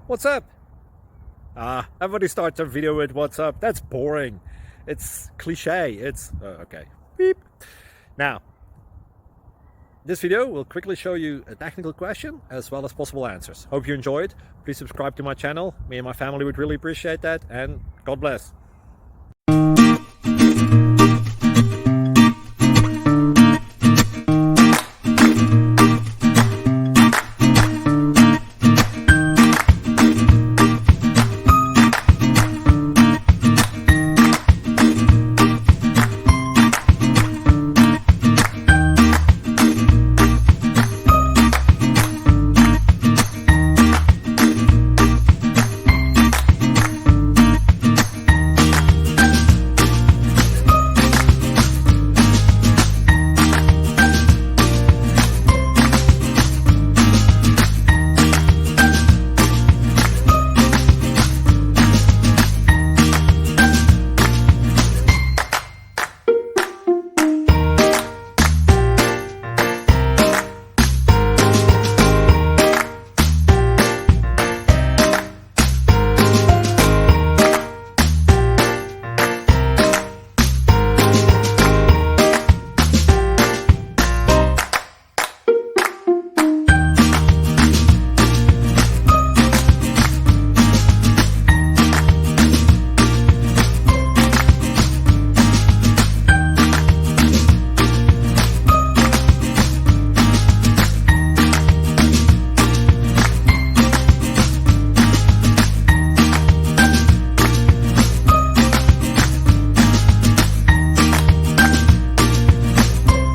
What's up? Everybody starts a video with what's up. That's boring. It's cliche. It's okay. Beep. Now, this video will quickly show you a technical question as well as possible answers. Hope you enjoyed. Please subscribe to my channel. Me and my family would really appreciate that, and God bless.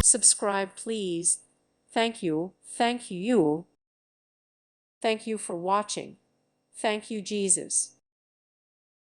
Subscribe, please. Thank you. Thank you. Thank you for watching. Thank you, Jesus.